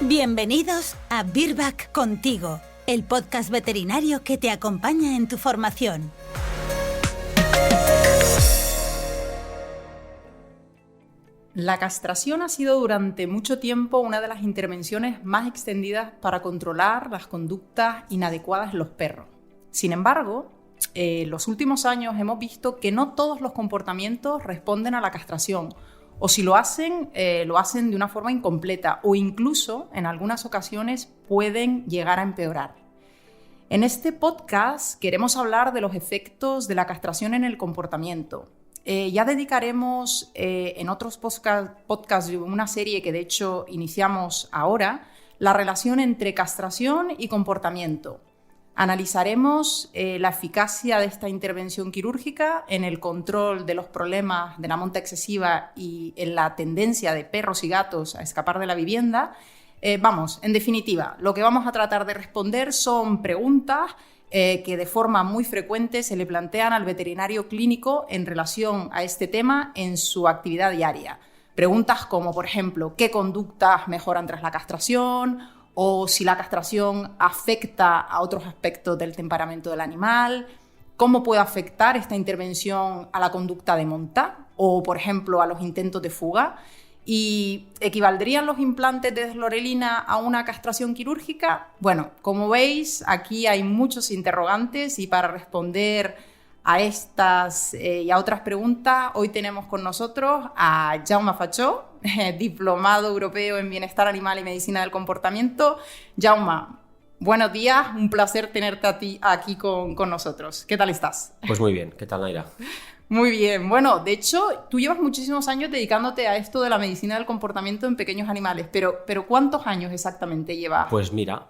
Bienvenidos a Virbac Contigo, el podcast veterinario que te acompaña en tu formación. La castración ha sido durante mucho tiempo una de las intervenciones más extendidas para controlar las conductas inadecuadas en los perros. Sin embargo, en los últimos años hemos visto que no todos los comportamientos responden a la castración, o si lo hacen de una forma incompleta o incluso en algunas ocasiones pueden llegar a empeorar. En este podcast queremos hablar de los efectos de la castración en el comportamiento. Ya dedicaremos en otros podcasts una serie que de hecho iniciamos ahora, la relación entre castración y comportamiento. Analizaremos la eficacia de esta intervención quirúrgica en el control de los problemas de la monta excesiva y en la tendencia de perros y gatos a escapar de la vivienda. En definitiva, lo que vamos a tratar de responder son preguntas que de forma muy frecuente se le plantean al veterinario clínico en relación a este tema en su actividad diaria. Preguntas como, por ejemplo, ¿qué conductas mejoran tras la castración? O si la castración afecta a otros aspectos del temperamento del animal, cómo puede afectar esta intervención a la conducta de monta o, por ejemplo, a los intentos de fuga. ¿Y equivaldrían los implantes de deslorelina a una castración quirúrgica? Bueno, como veis, aquí hay muchos interrogantes y para responder a estas y a otras preguntas, hoy tenemos con nosotros a Jaume Fachó, diplomado europeo en Bienestar Animal y Medicina del Comportamiento. Jaume, buenos días, un placer tenerte aquí con nosotros. ¿Qué tal estás? Pues muy bien, ¿qué tal, Naira? Muy bien, bueno, de hecho, tú llevas muchísimos años dedicándote a esto de la medicina del comportamiento en pequeños animales, pero ¿cuántos años exactamente llevas? Pues mira,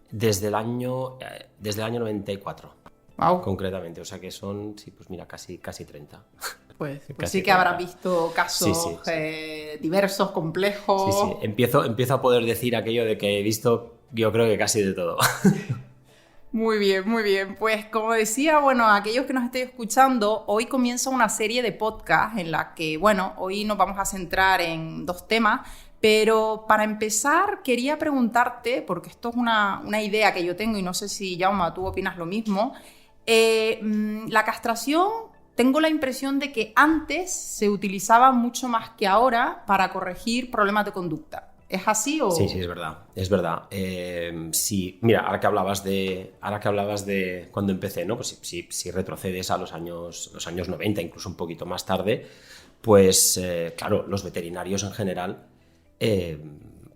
desde el año 94. Wow. Concretamente, o sea que son, sí, pues mira, casi 30. Pues Casi sí que 30. habrás visto casos Sí. diversos, complejos. Sí, empiezo a poder decir aquello de que he visto, yo creo que casi de todo. Muy bien, muy bien. Pues como decía, bueno, aquellos que nos estén escuchando, hoy comienza una serie de podcasts en la que, bueno, hoy nos vamos a centrar en dos temas, pero para empezar quería preguntarte, porque esto es una idea que yo tengo y no sé si, Jaume, tú opinas lo mismo. La castración, tengo la impresión de que antes se utilizaba mucho más que ahora para corregir problemas de conducta. ¿Es así o...? Sí, es verdad. Sí, mira, ahora que hablabas de cuando empecé, ¿no? Pues si retrocedes a los años 90, incluso un poquito más tarde, pues claro, los veterinarios en general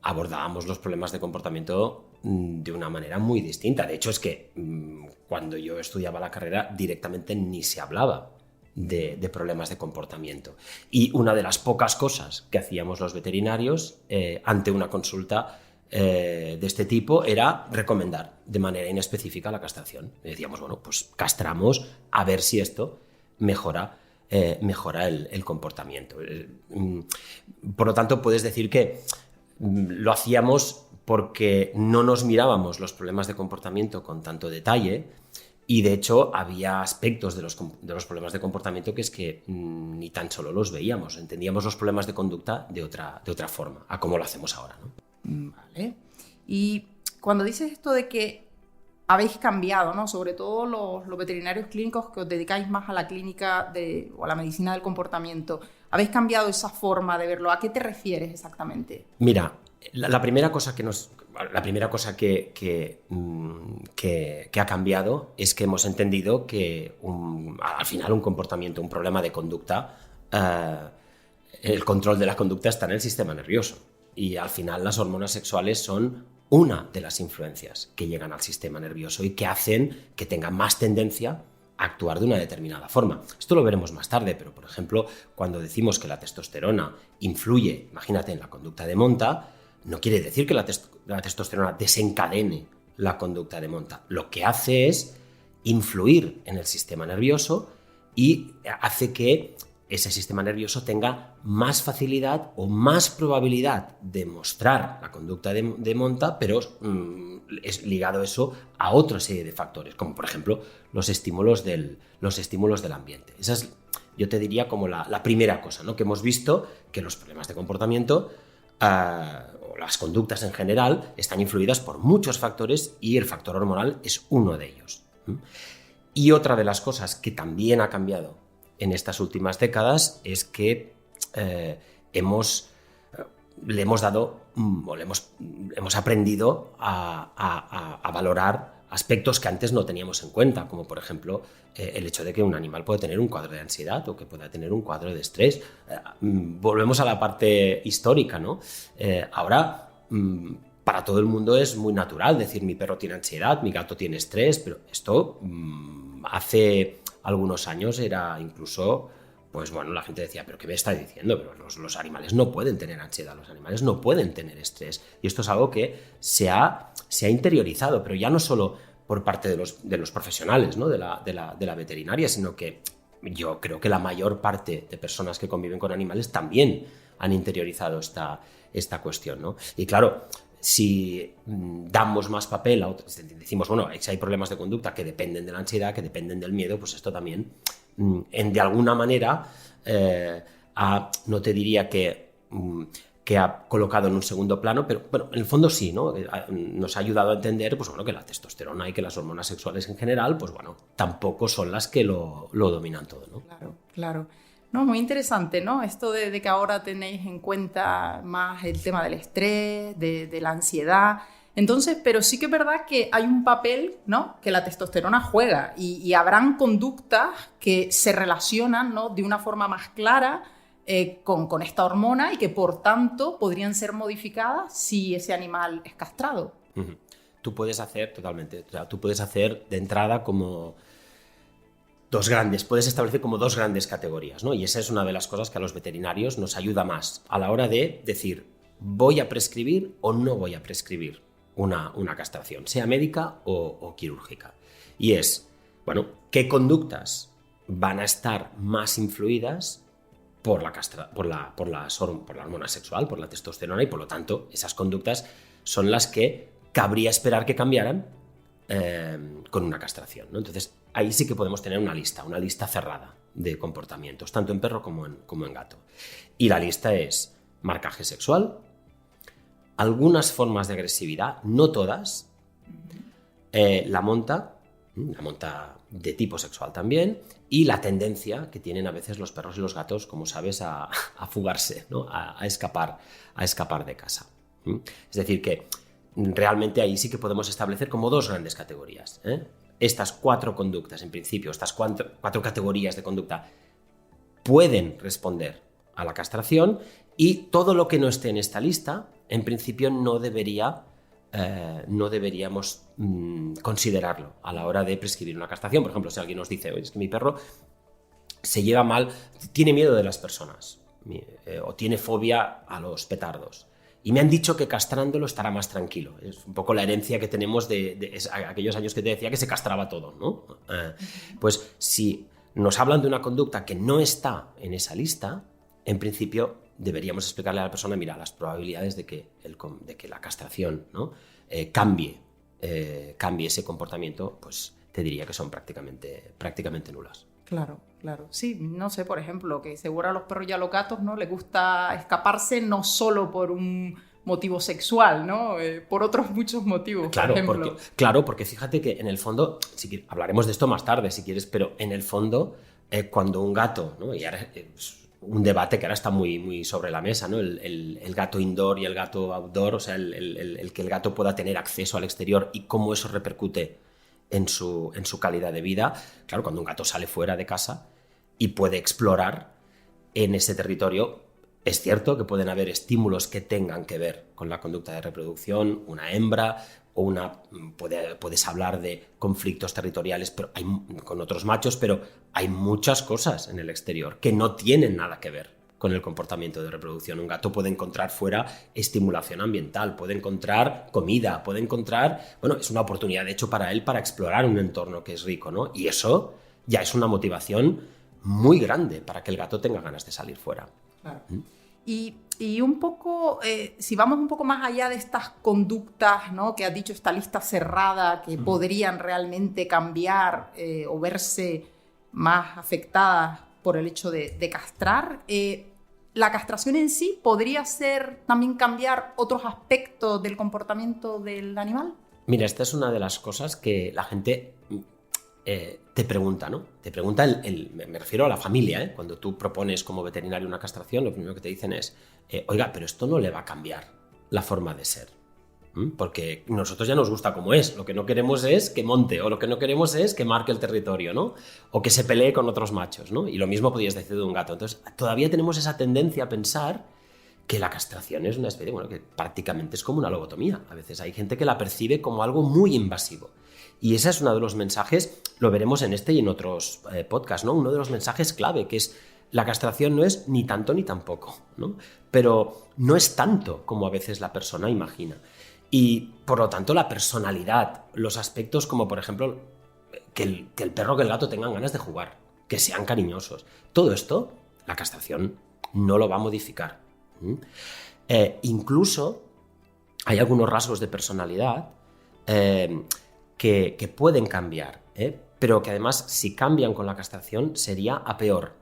abordábamos los problemas de comportamiento de una manera muy distinta. De hecho, es que cuando yo estudiaba la carrera directamente ni se hablaba de problemas de comportamiento. Y una de las pocas cosas que hacíamos los veterinarios ante una consulta de este tipo era recomendar de manera inespecífica la castración. Decíamos, bueno, pues castramos a ver si esto mejora el comportamiento. Por lo tanto, puedes decir que lo hacíamos porque no nos mirábamos los problemas de comportamiento con tanto detalle. Y de hecho había aspectos de los problemas de comportamiento que es que ni tan solo los veíamos, entendíamos los problemas de conducta de otra forma, a como lo hacemos ahora, ¿no? Vale. Y cuando dices esto de que habéis cambiado, ¿no? Sobre todo los veterinarios clínicos que os dedicáis más a la clínica o a la medicina del comportamiento, ¿habéis cambiado esa forma de verlo? ¿A qué te refieres exactamente? Mira, la primera cosa que ha cambiado es que hemos entendido que al final un comportamiento, un problema de conducta, el control de la conducta está en el sistema nervioso y al final las hormonas sexuales son una de las influencias que llegan al sistema nervioso y que hacen que tenga más tendencia a actuar de una determinada forma. Esto lo veremos más tarde, pero por ejemplo, cuando decimos que la testosterona influye, imagínate, en la conducta de monta, no quiere decir que la testosterona desencadene la conducta de monta. Lo que hace es influir en el sistema nervioso y hace que ese sistema nervioso tenga más facilidad o más probabilidad de mostrar la conducta de monta, pero es ligado eso a otra serie de factores, como por ejemplo los estímulos del ambiente. Esa es, yo te diría, como la primera cosa, ¿no? Que hemos visto que los problemas de comportamiento, las conductas en general están influidas por muchos factores y el factor hormonal es uno de ellos. Y otra de las cosas que también ha cambiado en estas últimas décadas es que hemos aprendido a valorar aspectos que antes no teníamos en cuenta, como por ejemplo el hecho de que un animal puede tener un cuadro de ansiedad o que pueda tener un cuadro de estrés. Volvemos a la parte histórica, ¿no? Ahora, para todo el mundo es muy natural decir mi perro tiene ansiedad, mi gato tiene estrés, pero esto hace algunos años era incluso... Pues bueno, la gente decía, ¿pero qué me está diciendo? Pero los animales no pueden tener ansiedad, los animales no pueden tener estrés. Y esto es algo que se ha interiorizado, pero ya no solo por parte de los profesionales, ¿no? de la veterinaria, sino que yo creo que la mayor parte de personas que conviven con animales también han interiorizado esta cuestión, ¿no? Y claro, si damos más papel a otros, decimos, bueno, si hay problemas de conducta que dependen de la ansiedad, que dependen del miedo, pues esto también... de alguna manera, no te diría que ha colocado en un segundo plano, pero bueno, en el fondo sí, ¿no? Nos ha ayudado a entender pues, bueno, que la testosterona y que las hormonas sexuales en general, pues bueno, tampoco son las que lo dominan todo, ¿no? Claro. No, muy interesante, ¿no? Esto de que ahora tenéis en cuenta más el tema del estrés, de la ansiedad. Entonces, pero sí que es verdad que hay un papel, ¿no?, que la testosterona juega y habrán conductas que se relacionan, ¿no?, de una forma más clara con esta hormona y que por tanto podrían ser modificadas si ese animal es castrado. Uh-huh. Tú puedes hacer de entrada como puedes establecer como dos grandes categorías, ¿no? Y esa es una de las cosas que a los veterinarios nos ayuda más a la hora de decir, ¿voy a prescribir o no voy a prescribir una castración, sea médica o quirúrgica? Y es, bueno, ¿qué conductas van a estar más influidas por la hormona sexual, por la testosterona, y por lo tanto esas conductas son las que cabría esperar que cambiaran con una castración, ¿no? Entonces ahí sí que podemos tener una lista cerrada de comportamientos, tanto en perro como en gato. Y la lista es marcaje sexual, algunas formas de agresividad, no todas, la monta de tipo sexual también, y la tendencia que tienen a veces los perros y los gatos, como sabes, a fugarse, ¿no? a escapar de casa. Es decir, que realmente ahí sí que podemos establecer como dos grandes categorías. Estas 4 conductas, en principio, estas cuatro categorías de conducta pueden responder a la castración, y todo lo que no esté en esta lista, en principio no deberíamos considerarlo a la hora de prescribir una castración. Por ejemplo, si alguien nos dice, oye, es que mi perro se lleva mal, tiene miedo de las personas o tiene fobia a los petardos, y me han dicho que castrándolo estará más tranquilo. Es un poco la herencia que tenemos de aquellos años que te decía que se castraba todo, ¿no? Pues si nos hablan de una conducta que no está en esa lista, en principio deberíamos explicarle a la persona, mira, las probabilidades de que la castración, ¿no?, cambie ese comportamiento, pues te diría que son prácticamente nulas. Claro. Sí, no sé, por ejemplo, que seguro a los perros y a los gatos, ¿no?, les gusta escaparse no solo por un motivo sexual, ¿no? Por otros muchos motivos, claro, por ejemplo. Porque fíjate que en el fondo, hablaremos de esto más tarde si quieres, pero en el fondo, cuando un gato, ¿no?, y ahora un debate que ahora está muy, muy sobre la mesa, ¿no?, el gato indoor y el gato outdoor, o sea, el que el gato pueda tener acceso al exterior y cómo eso repercute en su calidad de vida. Claro, cuando un gato sale fuera de casa y puede explorar en ese territorio, es cierto que pueden haber estímulos que tengan que ver con la conducta de reproducción, una hembra o puedes hablar de conflictos territoriales con otros machos, pero hay muchas cosas en el exterior que no tienen nada que ver con el comportamiento de reproducción. Un gato puede encontrar fuera estimulación ambiental, puede encontrar comida, es una oportunidad de hecho para él para explorar un entorno que es rico, ¿no? Y eso ya es una motivación muy grande para que el gato tenga ganas de salir fuera. Claro. Y un poco, si vamos un poco más allá de estas conductas, ¿no?, que has dicho, esta lista cerrada, que podrían realmente cambiar o verse más afectadas por el hecho de castrar, ¿La castración en sí podría ser también cambiar otros aspectos del comportamiento del animal? Mira, esta es una de las cosas que la gente te pregunta, ¿no? Te pregunta, me refiero a la familia, ¿eh? Cuando tú propones como veterinario una castración, lo primero que te dicen es, oiga, pero esto no le va a cambiar la forma de ser. Porque nosotros ya nos gusta como es, lo que no queremos es que monte, o lo que no queremos es que marque el territorio, ¿no? O que se pelee con otros machos, ¿no? Y lo mismo podrías decir de un gato. Entonces, todavía tenemos esa tendencia a pensar que la castración es una especie, bueno, que prácticamente es como una lobotomía. A veces hay gente que la percibe como algo muy invasivo. Y ese es uno de los mensajes, lo veremos en este y en otros podcasts, ¿no? Uno de los mensajes clave, que es la castración no es ni tanto ni tampoco, ¿no? Pero no es tanto como a veces la persona imagina. Y por lo tanto la personalidad, los aspectos como por ejemplo que el perro o que el gato tengan ganas de jugar, que sean cariñosos, todo esto la castración no lo va a modificar. Incluso hay algunos rasgos de personalidad que pueden cambiar, pero que además si cambian con la castración sería a peor.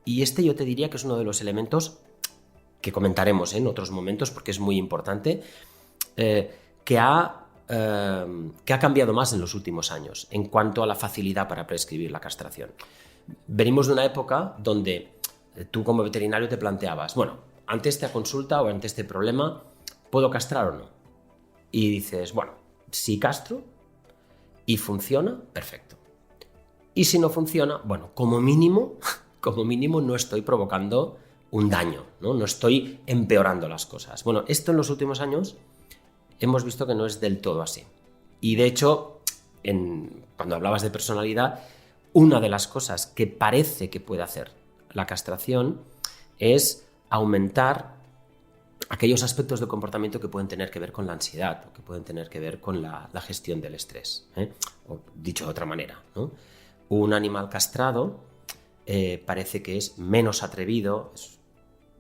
Y este yo te diría que es uno de los elementos que comentaremos en otros momentos porque es muy importante, que ha cambiado más en los últimos años en cuanto a la facilidad para prescribir la castración. Venimos de una época donde tú como veterinario te planteabas, bueno, ante esta consulta o ante este problema, ¿puedo castrar o no? Y dices, bueno, si castro y funciona, perfecto. Y si no funciona, bueno, como mínimo no estoy provocando un daño, ¿no? No estoy empeorando las cosas. Bueno, esto en los últimos años hemos visto que no es del todo así. Y de hecho, cuando hablabas de personalidad, una de las cosas que parece que puede hacer la castración es aumentar aquellos aspectos de comportamiento que pueden tener que ver con la ansiedad o que pueden tener que ver con la gestión del estrés. O dicho de otra manera, ¿no? Un animal castrado parece que es menos atrevido,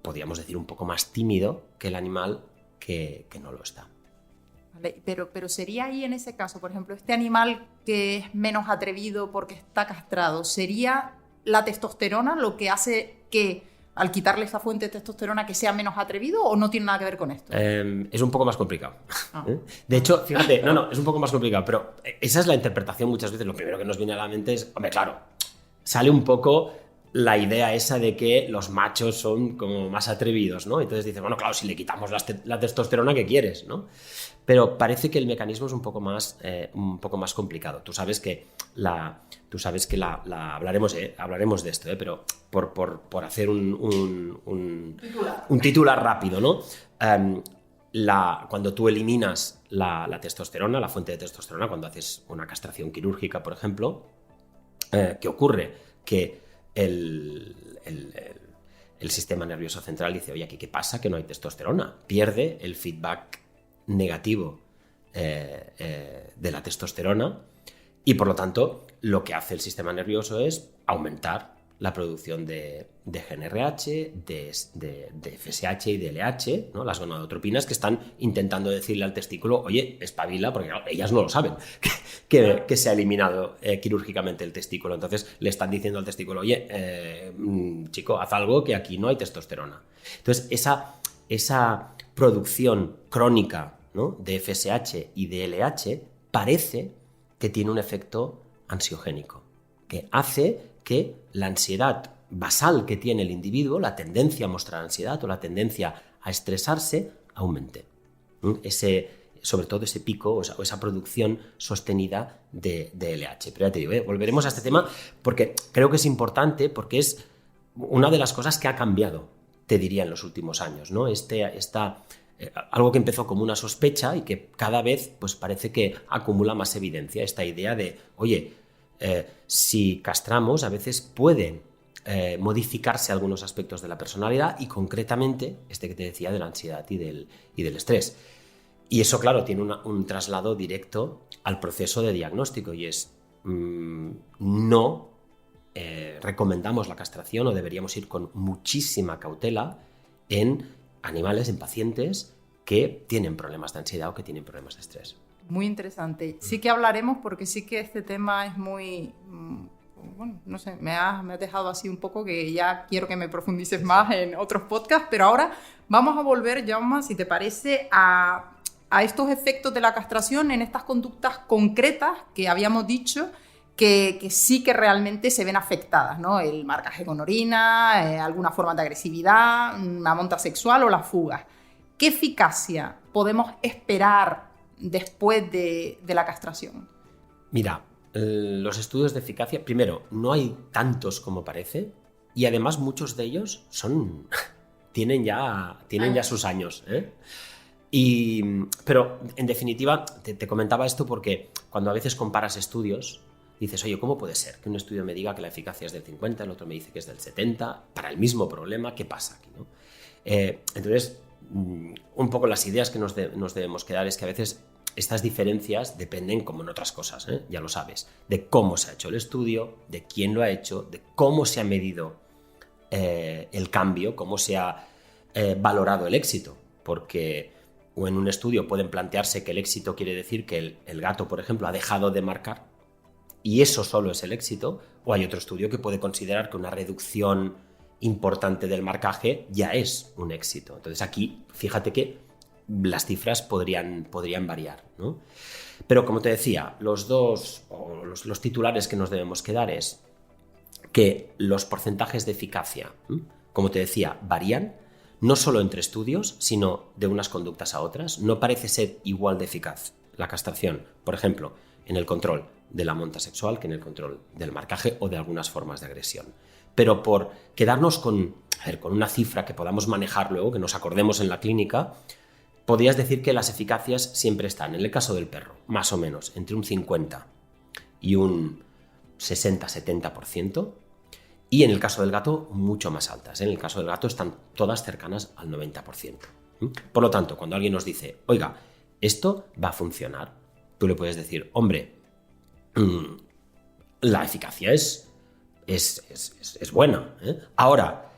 podríamos decir un poco más tímido que el animal que no lo está. Vale, pero sería ahí en ese caso, por ejemplo, este animal que es menos atrevido porque está castrado, ¿sería la testosterona lo que hace que al quitarle esa fuente de testosterona que sea menos atrevido o no tiene nada que ver con esto? Es un poco más complicado. De hecho, fíjate, es un poco más complicado, pero esa es la interpretación muchas veces. Lo primero que nos viene a la mente es, hombre, claro, sale un poco la idea esa de que los machos son como más atrevidos, ¿no? Entonces dices, bueno, claro, si le quitamos la testosterona, ¿qué quieres, no? Pero parece que el mecanismo es un poco más complicado. Tú sabes que hablaremos de esto, pero por hacer un titular rápido, ¿no? Cuando tú eliminas la testosterona, la fuente de testosterona, cuando haces una castración quirúrgica, por ejemplo, ¿qué ocurre? Que el sistema nervioso central dice, oye, ¿aquí qué pasa? Que no hay testosterona. Pierde el feedback negativo de la testosterona y por lo tanto lo que hace el sistema nervioso es aumentar la producción de GnRH, de FSH y de LH, ¿no? Las gonadotropinas que están intentando decirle al testículo, oye, espabila, porque claro, ellas no lo saben, que se ha eliminado quirúrgicamente el testículo. Entonces le están diciendo al testículo, oye, chico, haz algo que aquí no hay testosterona. Entonces esa producción crónica, ¿no? de FSH y de LH parece que tiene un efecto ansiogénico, que hace que la ansiedad basal que tiene el individuo, la tendencia a mostrar ansiedad o la tendencia a estresarse, aumente. Sobre todo ese pico o esa producción sostenida de LH. Pero ya te digo, volveremos a este tema porque creo que es importante, porque es una de las cosas que ha cambiado, te diría, en los últimos años, ¿no? Algo que empezó como una sospecha y que cada vez pues, parece que acumula más evidencia, esta idea de, oye, si castramos a veces pueden modificarse algunos aspectos de la personalidad y concretamente este que te decía de la ansiedad y del estrés. Y eso, claro, tiene un traslado directo al proceso de diagnóstico y es no recomendamos la castración o deberíamos ir con muchísima cautela en animales, en pacientes que tienen problemas de ansiedad o que tienen problemas de estrés. Muy interesante. Sí que hablaremos porque sí que este tema es muy bueno, no sé, me has dejado así un poco que ya quiero que me profundices más en otros podcasts, pero ahora vamos a volver, Jaume, si te parece, a estos efectos de la castración en estas conductas concretas que habíamos dicho que sí que realmente se ven afectadas, ¿no? El marcaje con orina, alguna forma de agresividad, una monta sexual o la fuga. ¿Qué eficacia podemos esperar después de la castración? Mira, los estudios de eficacia, primero, no hay tantos como parece, y además muchos de ellos tienen ya sus años, ¿eh? Pero en definitiva, te comentaba esto porque cuando a veces comparas estudios, dices, oye, ¿cómo puede ser que un estudio me diga que la eficacia es del 50, el otro me dice que es del 70, para el mismo problema? ¿Qué pasa aquí, no? Entonces, un poco las ideas que nos debemos quedar es que a veces estas diferencias dependen, como en otras cosas, ya lo sabes, de cómo se ha hecho el estudio, de quién lo ha hecho, de cómo se ha medido el cambio, cómo se ha valorado el éxito, porque o en un estudio pueden plantearse que el éxito quiere decir que el gato, por ejemplo, ha dejado de marcar y eso solo es el éxito, o hay otro estudio que puede considerar que una reducción importante del marcaje ya es un éxito. Entonces aquí, fíjate que las cifras podrían variar, ¿no? Pero como te decía, los titulares que nos debemos quedar es que los porcentajes de eficacia, como te decía, varían, no solo entre estudios, sino de unas conductas a otras. No parece ser igual de eficaz la castración, por ejemplo, en el control de la monta sexual que en el control del marcaje o de algunas formas de agresión. Pero por quedarnos con una cifra que podamos manejar luego, que nos acordemos en la clínica, podrías decir que las eficacias siempre están, en el caso del perro, más o menos, entre un 50 y un 60-70%, y en el caso del gato, mucho más altas. En el caso del gato están todas cercanas al 90%. Por lo tanto, cuando alguien nos dice, oiga, esto va a funcionar, tú le puedes decir, hombre, la eficacia es buena, ¿eh? Ahora,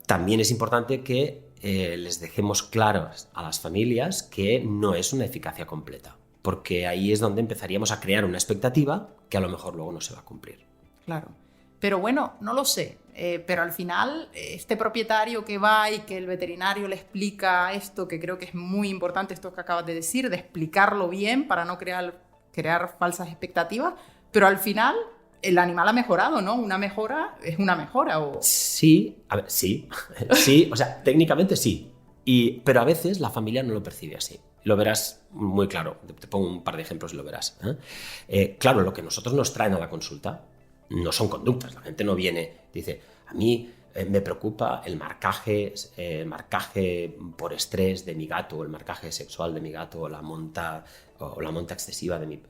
también es importante que les dejemos claros a las familias que no es una eficacia completa, porque ahí es donde empezaríamos a crear una expectativa que a lo mejor luego no se va a cumplir. Claro. Pero bueno, no lo sé, pero al final este propietario que va y que el veterinario le explica esto, que creo que es muy importante esto que acabas de decir, de explicarlo bien para no crear falsas expectativas, pero al final el animal ha mejorado, ¿no? Una mejora es una mejora. ¿O? Sí, a ver, sí, sí, o sea, técnicamente sí, pero a veces la familia no lo percibe así. Lo verás muy claro, te pongo un par de ejemplos y lo verás. Claro, lo que nosotros nos traen a la consulta no son conductas, la gente no viene, dice, a mí me preocupa el marcaje por estrés de mi gato, o el marcaje sexual de mi gato, o la monta excesiva de mi...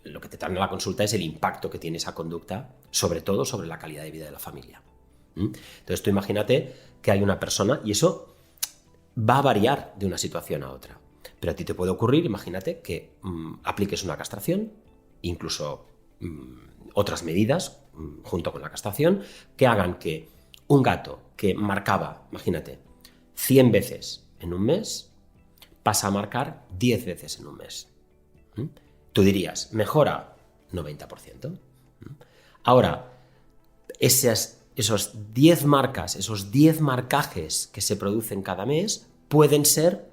Lo que te traen a la consulta es el impacto que tiene esa conducta, sobre todo sobre la calidad de vida de la familia. Entonces tú imagínate que hay una persona, y eso va a variar de una situación a otra, pero a ti te puede ocurrir, imagínate que apliques una castración, incluso otras medidas junto con la castración, que hagan que un gato que marcaba, imagínate, 100 veces en un mes, pasa a marcar 10 veces en un mes. Tú dirías, mejora 90%. Ahora, esos 10 marcas, esos 10 marcajes que se producen cada mes pueden ser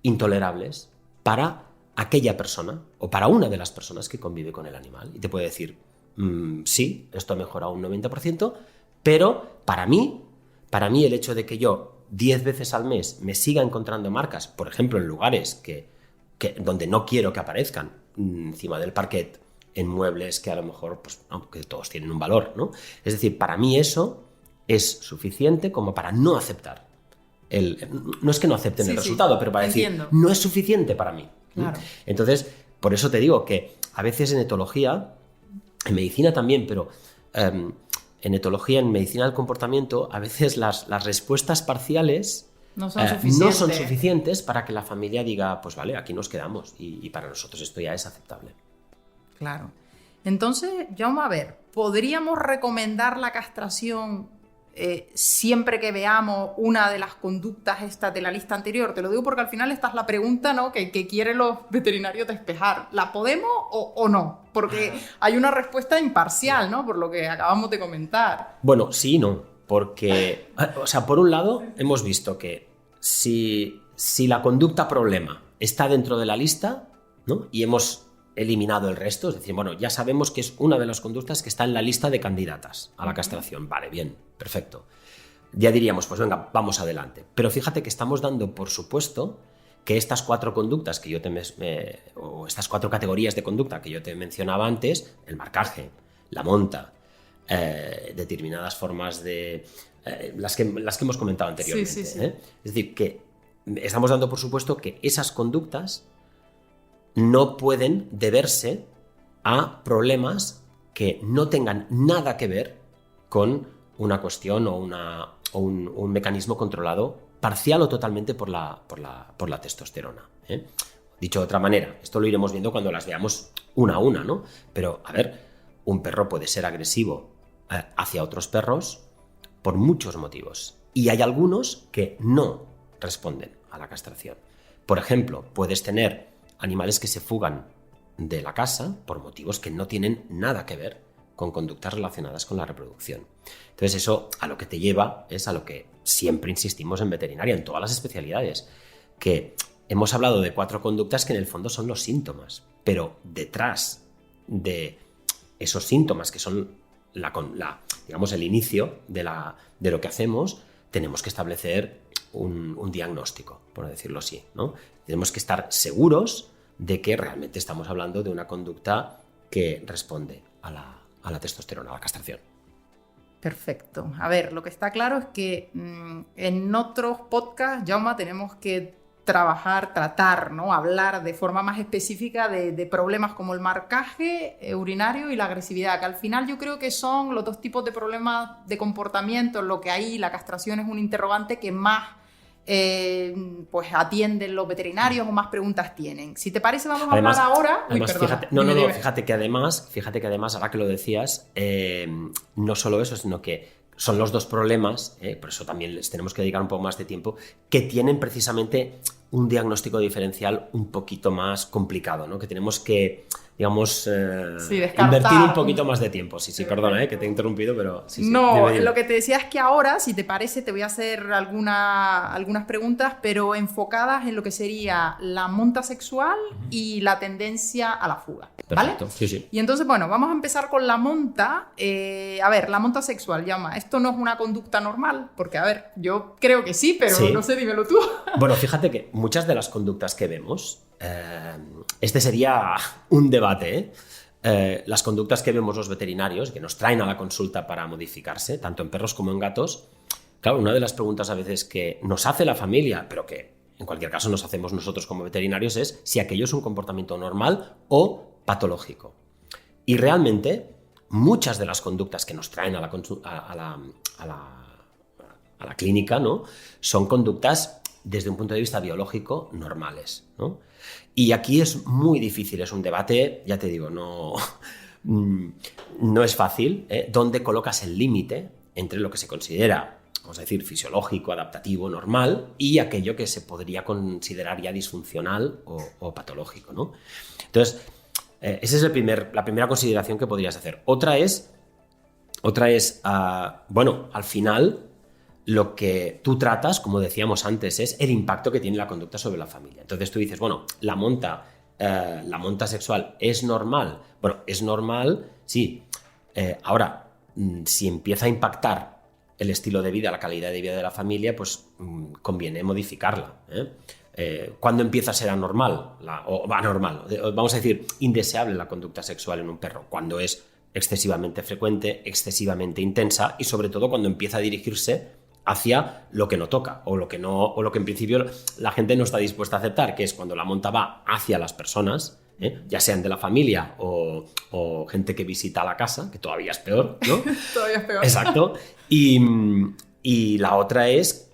intolerables para aquella persona o para una de las personas que convive con el animal. Y te puede decir, sí, esto ha mejorado un 90%, pero para mí el hecho de que yo 10 veces al mes me siga encontrando marcas, por ejemplo, en lugares donde no quiero que aparezcan, encima del parquet, en muebles que a lo mejor, pues, no, que todos tienen un valor, ¿no? Es decir, para mí eso es suficiente como para no aceptar. No es que no acepten el resultado, pero para decir, no es suficiente para mí. Claro. Entonces, por eso te digo que a veces en etología, en medicina también, pero en etología, en medicina del comportamiento, a veces las respuestas parciales no son suficientes para que la familia diga, pues vale, aquí nos quedamos y para nosotros esto ya es aceptable. Claro. Entonces, vamos a ver, ¿podríamos recomendar la castración siempre que veamos una de las conductas estas de la lista anterior? Te lo digo porque al final esta es la pregunta, ¿no?, que quieren los veterinarios despejar. ¿La podemos o no? Porque hay una respuesta imparcial, ¿no?, por lo que acabamos de comentar. Bueno, sí y no, porque, o sea, por un lado hemos visto que si la conducta problema está dentro de la lista, ¿no?, y hemos eliminado el resto, es decir, bueno, ya sabemos que es una de las conductas que está en la lista de candidatas a la castración. Vale, bien, perfecto. Ya diríamos, pues venga, vamos adelante. Pero fíjate que estamos dando por supuesto que estas 4 conductas que yo o estas 4 categorías de conducta que yo te mencionaba antes, el marcaje, la monta, determinadas formas de... las que hemos comentado anteriormente. Sí. Es decir, que estamos dando por supuesto que esas conductas no pueden deberse a problemas que no tengan nada que ver con una cuestión o un mecanismo controlado parcial o totalmente por la testosterona. Dicho de otra manera, esto lo iremos viendo cuando las veamos una a una, ¿no? Pero, a ver, un perro puede ser agresivo hacia otros perros por muchos motivos. Y hay algunos que no responden a la castración. Por ejemplo, puedes tener animales que se fugan de la casa por motivos que no tienen nada que ver con conductas relacionadas con la reproducción. Entonces eso a lo que te lleva es a lo que siempre insistimos en veterinaria, en todas las especialidades, que hemos hablado de 4 conductas que en el fondo son los síntomas, pero detrás de esos síntomas que son digamos, el inicio de lo que hacemos, tenemos que establecer un diagnóstico, por decirlo así, ¿no? Tenemos que estar seguros de que realmente estamos hablando de una conducta que responde a la testosterona, a la castración. Perfecto. A ver, lo que está claro es que en otros podcasts, Jaume, tenemos que tratar, ¿no?, hablar de forma más específica de problemas como el marcaje urinario y la agresividad, que al final yo creo que son los 2 tipos de problemas de comportamiento, en lo que ahí la castración es un interrogante que más pues atienden los veterinarios o más preguntas tienen. Si te parece, vamos a hablar ahora. Además, dime. Fíjate que además, ahora que lo decías, no solo eso, sino que son los 2 problemas, por eso también les tenemos que dedicar un poco más de tiempo, que tienen precisamente un diagnóstico diferencial un poquito más complicado, ¿no? Que tenemos que, digamos, invertir un poquito más de tiempo. Sí, perdona, que te he interrumpido, pero... Sí, no, dime. Lo que te decía es que ahora, si te parece, te voy a hacer algunas preguntas, pero enfocadas en lo que sería la monta sexual y la tendencia a la fuga, ¿vale? Perfecto, sí. Y entonces, bueno, vamos a empezar con la monta. A ver, la monta sexual, Jaume, ¿esto no es una conducta normal? Porque, a ver, yo creo que sí, pero no sé, dímelo tú. Bueno, fíjate que muchas de las conductas que vemos, este sería un debate, las conductas que vemos los veterinarios, que nos traen a la consulta para modificarse, tanto en perros como en gatos, claro, una de las preguntas a veces que nos hace la familia, pero que en cualquier caso nos hacemos nosotros como veterinarios, es si aquello es un comportamiento normal o patológico. Y realmente, muchas de las conductas que nos traen a la clínica, ¿no?, son conductas desde un punto de vista biológico normales, ¿no? Y aquí es muy difícil, es un debate, ya te digo, no es fácil, dónde colocas el límite entre lo que se considera, vamos a decir, fisiológico, adaptativo, normal, y aquello que se podría considerar ya disfuncional o patológico, ¿no? Entonces, esa es la primera consideración que podrías hacer. Otra es, bueno, al final lo que tú tratas, como decíamos antes, es el impacto que tiene la conducta sobre la familia. Entonces tú dices, bueno, la monta sexual es normal. Bueno, es normal, sí. Ahora, si empieza a impactar el estilo de vida, la calidad de vida de la familia, pues conviene modificarla. ¿Cuándo empieza a ser anormal? O anormal, vamos a decir, indeseable la conducta sexual en un perro. Cuando es excesivamente frecuente, excesivamente intensa y sobre todo cuando empieza a dirigirse hacia lo que no toca o lo que en principio la gente no está dispuesta a aceptar, que es cuando la monta va hacia las personas, ya sean de la familia o gente que visita la casa, que todavía es peor, ¿no? Todavía es peor. Exacto. Y la otra es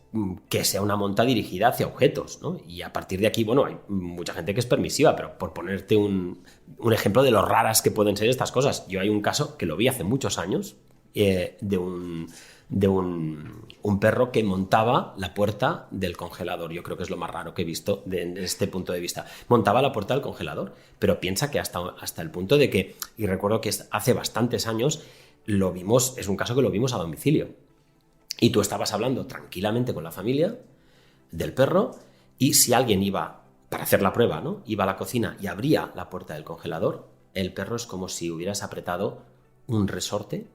que sea una monta dirigida hacia objetos, ¿no? Y a partir de aquí, bueno, hay mucha gente que es permisiva, pero por ponerte un ejemplo de lo raras que pueden ser estas cosas, yo hay un caso que lo vi hace muchos años de un perro que montaba la puerta del congelador. Yo creo que es lo más raro que he visto desde este punto de vista. Montaba la puerta del congelador, pero piensa que hasta el punto de que, y recuerdo que hace bastantes años lo vimos, es un caso que lo vimos a domicilio. Y tú estabas hablando tranquilamente con la familia del perro, y si alguien iba, para hacer la prueba, ¿no?, iba a la cocina y abría la puerta del congelador, el perro es como si hubieras apretado un resorte.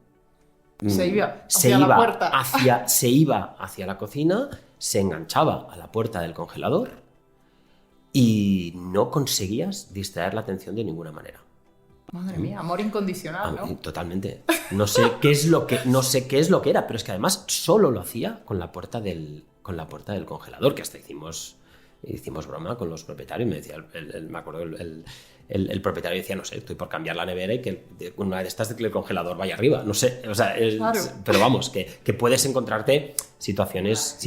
Se iba hacia la puerta. Se iba hacia la cocina, se enganchaba a la puerta del congelador y no conseguías distraer la atención de ninguna manera. Madre mía, amor incondicional, ¿no? Totalmente. No sé qué es lo que era, pero es que además solo lo hacía con la puerta del congelador, que hasta hicimos broma con los propietarios. Me decía, me acuerdo, el propietario decía, no sé, estoy por cambiar la nevera y que una de estas de que el congelador vaya arriba, no sé, o sea, claro. Pero vamos, que puedes encontrarte situaciones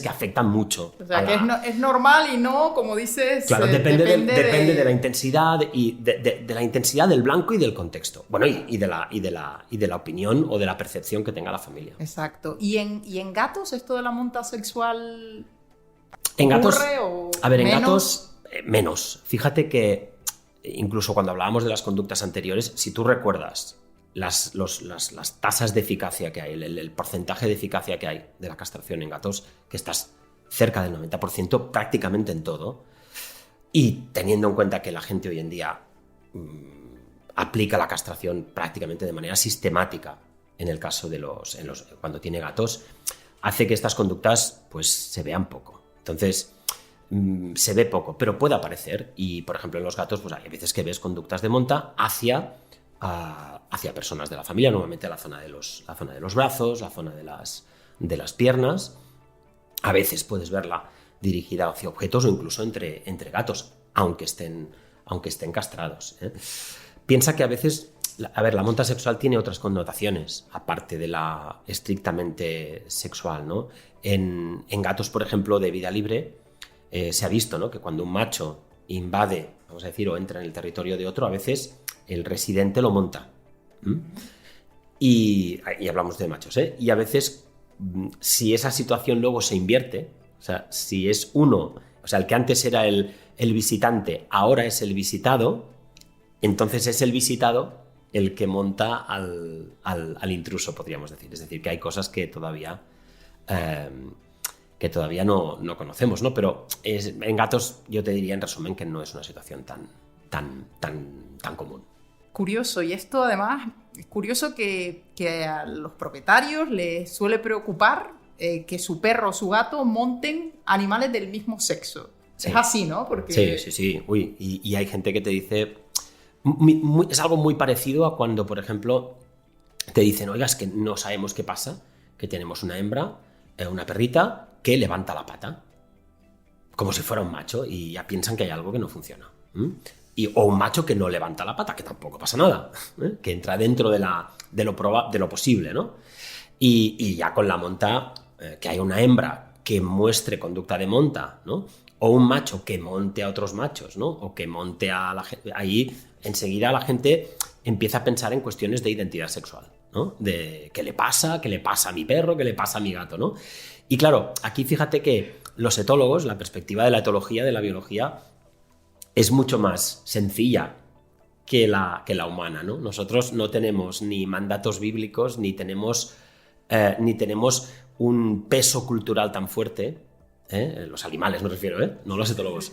que afectan mucho. O sea, que es normal y no, como dices, claro, depende de la intensidad y de la intensidad del blanco y del contexto. Bueno, y de la opinión o de la percepción que tenga la familia. Exacto. ¿Y en gatos esto de la monta sexual en gatos, ocurre o a ver, menos? En gatos menos. Fíjate que incluso cuando hablábamos de las conductas anteriores, si tú recuerdas las tasas de eficacia que hay, el porcentaje de eficacia que hay de la castración en gatos, que estás cerca del 90% prácticamente en todo, y teniendo en cuenta que la gente hoy en día aplica la castración prácticamente de manera sistemática en el caso de cuando tiene gatos, hace que estas conductas pues se vean poco. Entonces, se ve poco, pero puede aparecer. Y, por ejemplo, en los gatos, pues hay veces que ves conductas de monta hacia personas de la familia, normalmente la zona de los brazos, la zona de las piernas. A veces puedes verla dirigida hacia objetos o incluso entre gatos, aunque estén castrados, ¿eh? Piensa que a veces, la monta sexual tiene otras connotaciones, aparte de la estrictamente sexual, ¿no? En gatos, por ejemplo, de vida libre, se ha visto, ¿no?, que cuando un macho invade, vamos a decir, o entra en el territorio de otro, a veces el residente lo monta. Y hablamos de machos, ¿eh? Y a veces, si esa situación luego se invierte, o sea, si es el que antes era el visitante, ahora es el visitado, entonces es el visitado el que monta al intruso, podríamos decir. Es decir, que hay cosas que todavía no conocemos, ¿no? Pero en gatos yo te diría, en resumen, que no es una situación tan común. Curioso, y esto además es curioso que a los propietarios les suele preocupar que su perro o su gato monten animales del mismo sexo. Sí. Es así, ¿no? Porque... Sí. Uy, y hay gente que te dice... es algo muy parecido a cuando, por ejemplo, te dicen, oiga, es que no sabemos qué pasa, que tenemos una hembra, una perrita, que levanta la pata, como si fuera un macho, y ya piensan que hay algo que no funciona. O un macho que no levanta la pata, que tampoco pasa nada, que entra dentro de lo posible, ¿no? Y ya con la monta, que hay una hembra que muestre conducta de monta, ¿no?, o un macho que monte a otros machos, ¿no?, o que monte a la gente, ahí enseguida la gente empieza a pensar en cuestiones de identidad sexual, ¿no?, de qué le pasa a mi perro, qué le pasa a mi gato, ¿no? Y claro, aquí fíjate que los etólogos, la perspectiva de la etología, de la biología, es mucho más sencilla que la humana, ¿no? Nosotros no tenemos ni mandatos bíblicos, ni tenemos un peso cultural tan fuerte, los animales me refiero, no los etólogos.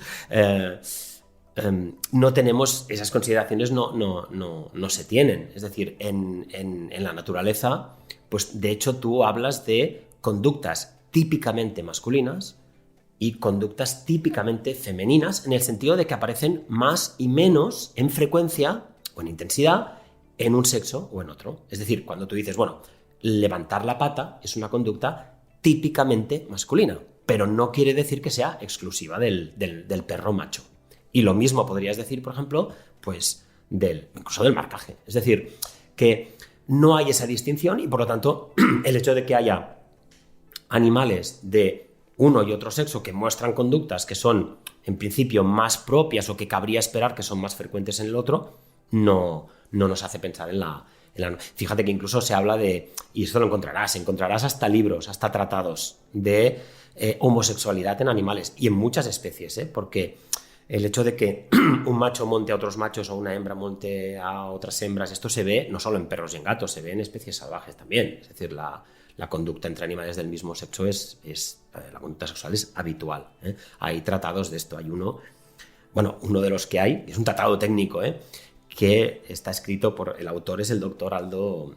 No tenemos esas consideraciones, no se tienen. Es decir, en la naturaleza, pues de hecho tú hablas de conductas típicamente masculinas y conductas típicamente femeninas, en el sentido de que aparecen más y menos en frecuencia o en intensidad en un sexo o en otro. Es decir, cuando tú dices, bueno, levantar la pata es una conducta típicamente masculina, pero no quiere decir que sea exclusiva del perro macho. Y lo mismo podrías decir, por ejemplo, pues incluso del marcaje. Es decir, que no hay esa distinción y, por lo tanto, el hecho de que haya animales de uno y otro sexo que muestran conductas que son, en principio, más propias o que cabría esperar que son más frecuentes en el otro, no nos hace pensar en Fíjate que incluso se habla de, y esto lo encontrarás hasta libros, hasta tratados de homosexualidad en animales y en muchas especies, porque el hecho de que un macho monte a otros machos o una hembra monte a otras hembras, esto se ve no solo en perros y en gatos, se ve en especies salvajes también. Es decir, la conducta entre animales del mismo sexo la conducta sexual es habitual. Hay tratados de esto, hay uno de los que hay, es un tratado técnico, que está escrito por el autor, es el doctor Aldo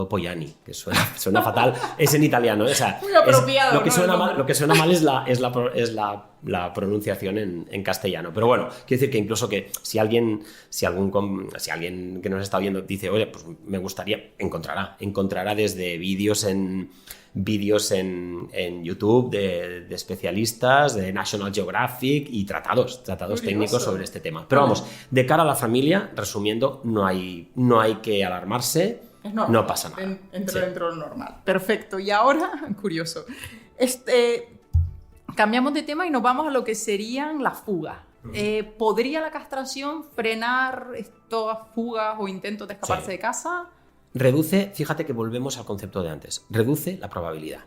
Poiani, que suena fatal, es en italiano. O sea, muy apropiado. Lo que suena mal es la pronunciación en castellano. Pero bueno, quiero decir que incluso que si alguien que nos está viendo dice, oye, pues me gustaría, encontrará desde vídeos en YouTube de especialistas, de National Geographic y tratados técnicos sobre este tema. Pero vamos, de cara a la familia, resumiendo, no hay que alarmarse. No pasa nada. Dentro de lo normal. Perfecto. Y ahora, curioso, cambiamos de tema y nos vamos a lo que serían las fugas. ¿Podría la castración frenar estas fugas o intentos de escaparse de casa? Reduce, fíjate que volvemos al concepto de antes, reduce la probabilidad.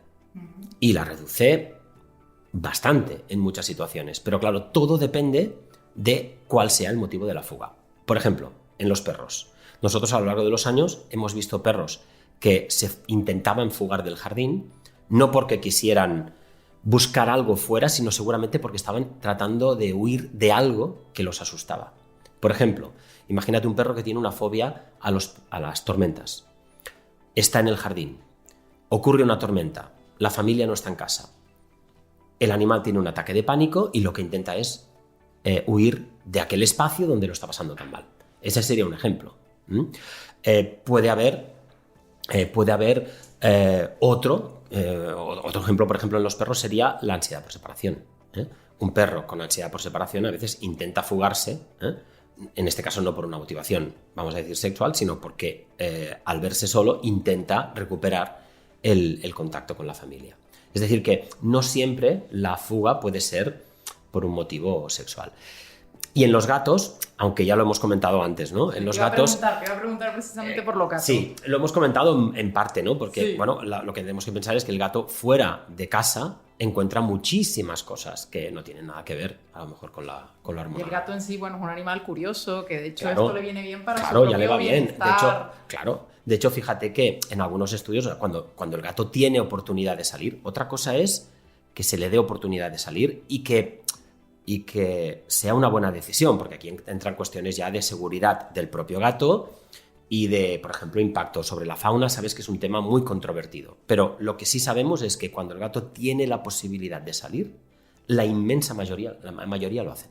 Y la reduce bastante en muchas situaciones. Pero claro, todo depende de cuál sea el motivo de la fuga. Por ejemplo, en los perros. Nosotros a lo largo de los años hemos visto perros que se intentaban fugar del jardín, no porque quisieran buscar algo fuera, sino seguramente porque estaban tratando de huir de algo que los asustaba. Por ejemplo, imagínate un perro que tiene una fobia a las tormentas. Está en el jardín, ocurre una tormenta, la familia no está en casa. El animal tiene un ataque de pánico y lo que intenta es huir de aquel espacio donde lo está pasando tan mal. Ese sería un ejemplo. Puede haber otro ejemplo, por ejemplo, en los perros sería la ansiedad por separación. Un perro con ansiedad por separación a veces intenta fugarse, en este caso no por una motivación, vamos a decir, sexual, sino porque al verse solo intenta recuperar el contacto con la familia. Es decir, que no siempre la fuga puede ser por un motivo sexual. Y en los gatos, aunque ya lo hemos comentado antes, ¿no? En los gatos... Te iba a preguntar precisamente por los gatos. Sí, lo hemos comentado en parte, ¿no? Porque, lo que tenemos que pensar es que el gato fuera de casa encuentra muchísimas cosas que no tienen nada que ver, a lo mejor, con la hormona. Y el gato en sí, es un animal curioso, que de hecho esto le viene bien para su propio ya le va bienestar. bien. De hecho, fíjate que en algunos estudios, cuando el gato tiene oportunidad de salir, otra cosa es que se le dé oportunidad de salir y que sea una buena decisión, porque aquí entran cuestiones ya de seguridad del propio gato y de, por ejemplo, impacto sobre la fauna. Sabes que es un tema muy controvertido, pero lo que sí sabemos es que cuando el gato tiene la posibilidad de salir, la mayoría lo hacen.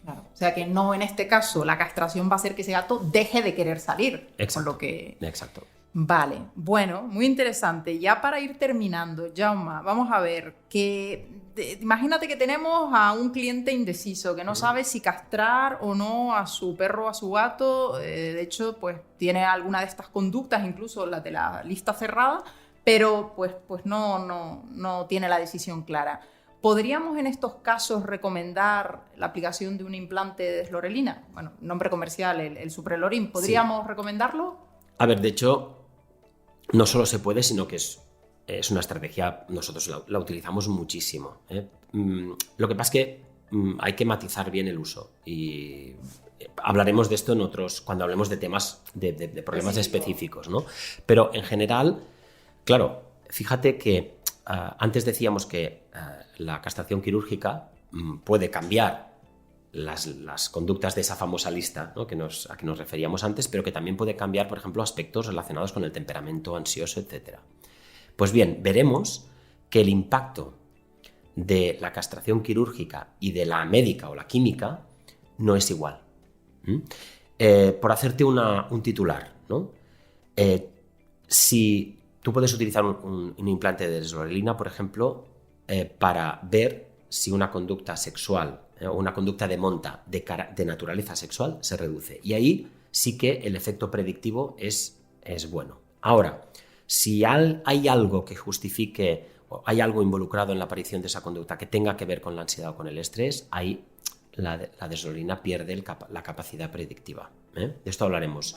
Claro. O sea que no, en este caso, la castración va a hacer que ese gato deje de querer salir. Exacto. Exacto. Vale, bueno, muy interesante. Ya para ir terminando, Jaume, vamos a ver que... Imagínate que tenemos a un cliente indeciso que no sabe si castrar o no a su perro o a su gato. De hecho, pues tiene alguna de estas conductas, incluso las de la lista cerrada, pero pues no tiene la decisión clara. ¿Podríamos en estos casos recomendar la aplicación de un implante de deslorelina? Bueno, nombre comercial, el Suprelorin. ¿Podríamos recomendarlo? A ver, de hecho, no solo se puede, sino que es una estrategia, nosotros la utilizamos muchísimo. Lo que pasa es que hay que matizar bien el uso y hablaremos de esto en otros, cuando hablemos de temas de problemas específicos, ¿no? Pero en general, claro, fíjate que antes decíamos que la castración quirúrgica puede cambiar las conductas de esa famosa lista, ¿no? a que nos referíamos antes, pero que también puede cambiar, por ejemplo, aspectos relacionados con el temperamento ansioso, etc. Pues bien, veremos que el impacto de la castración quirúrgica y de la médica o la química no es igual. Por hacerte un titular, ¿no? Si tú puedes utilizar un implante de deslorelina, por ejemplo, para ver si una conducta sexual o una conducta de monta de naturaleza sexual se reduce. Y ahí sí que el efecto predictivo es bueno. Ahora, si hay algo que justifique o hay algo involucrado en la aparición de esa conducta que tenga que ver con la ansiedad o con el estrés, ahí la deslorelina pierde la capacidad predictiva. De esto hablaremos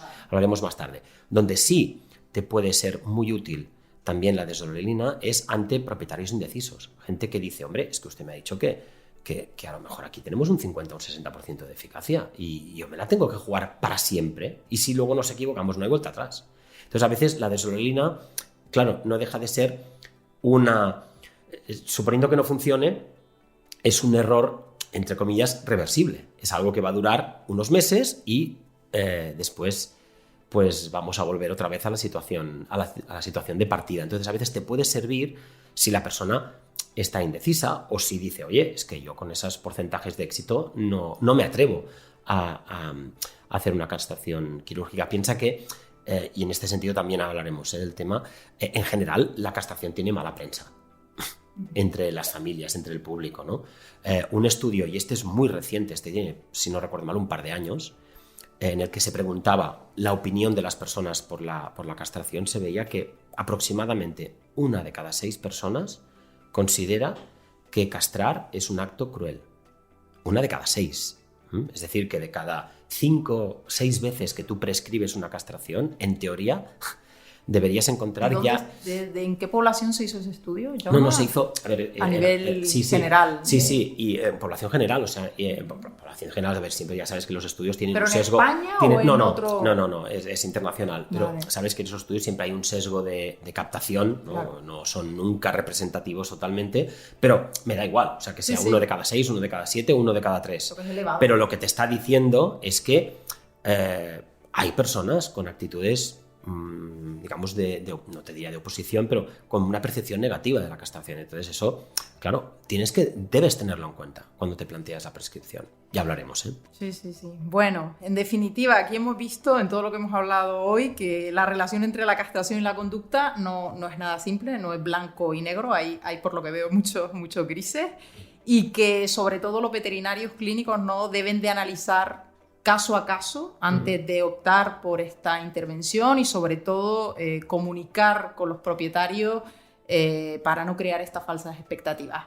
más tarde. Donde sí te puede ser muy útil también la desdobrelina es ante propietarios indecisos. Gente que dice, hombre, es que usted me ha dicho que a lo mejor aquí tenemos un 50 o un 60% de eficacia y yo me la tengo que jugar para siempre y si luego nos equivocamos no hay vuelta atrás. Entonces a veces la desdobrelina, claro, no deja de ser suponiendo que no funcione, es un error, entre comillas, reversible. Es algo que va a durar unos meses y después pues vamos a volver otra vez a la situación de partida. Entonces a veces te puede servir si la persona está indecisa o si dice, oye, es que yo con esos porcentajes de éxito no me atrevo a hacer una castración quirúrgica. Piensa que, y en este sentido también hablaremos del tema, en general la castración tiene mala prensa entre las familias, entre el público, ¿no? Un estudio, y este es muy reciente, este tiene, si no recuerdo mal, un par de años, en el que se preguntaba la opinión de las personas por la castración, se veía que aproximadamente 1 de cada 6 personas considera que castrar es un acto cruel. 1 de cada 6. Es decir, que de cada 5 o 6 veces que tú prescribes una castración, en teoría, deberías encontrar ya... ¿En qué población se hizo ese estudio? No, se hizo... A nivel general. Sí, y en población general, o sea, población general, a ver, siempre ya sabes que los estudios tienen un sesgo... ¿Pero en España o en otro...? No, es internacional, pero vale. Sabes que en esos estudios siempre hay un sesgo de captación, ¿no? Claro. No son nunca representativos totalmente, pero me da igual, o sea, que sea 1 de cada 6, 1 de cada 7, 1 de cada 3. Pero lo que te está diciendo es que hay personas con actitudes... digamos, no te diría de oposición, pero con una percepción negativa de la castración. Entonces eso, claro, debes tenerlo en cuenta cuando te planteas la prescripción. Ya hablaremos, ¿eh? Sí. Bueno, en definitiva, aquí hemos visto en todo lo que hemos hablado hoy que la relación entre la castración y la conducta no es nada simple, no es blanco y negro, hay por lo que veo muchos grises, y que sobre todo los veterinarios clínicos no deben de analizar caso a caso antes de optar por esta intervención y sobre todo comunicar con los propietarios para no crear estas falsas expectativas.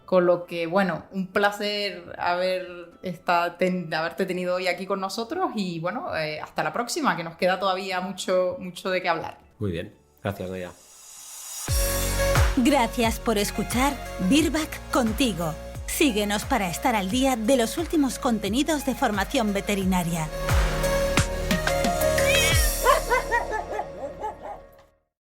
Con lo que, bueno, un placer haberte tenido hoy aquí con nosotros y, bueno, hasta la próxima, que nos queda todavía mucho de qué hablar. Muy bien, gracias, Noia. Gracias por escuchar Virbac Contigo. Síguenos para estar al día de los últimos contenidos de formación veterinaria.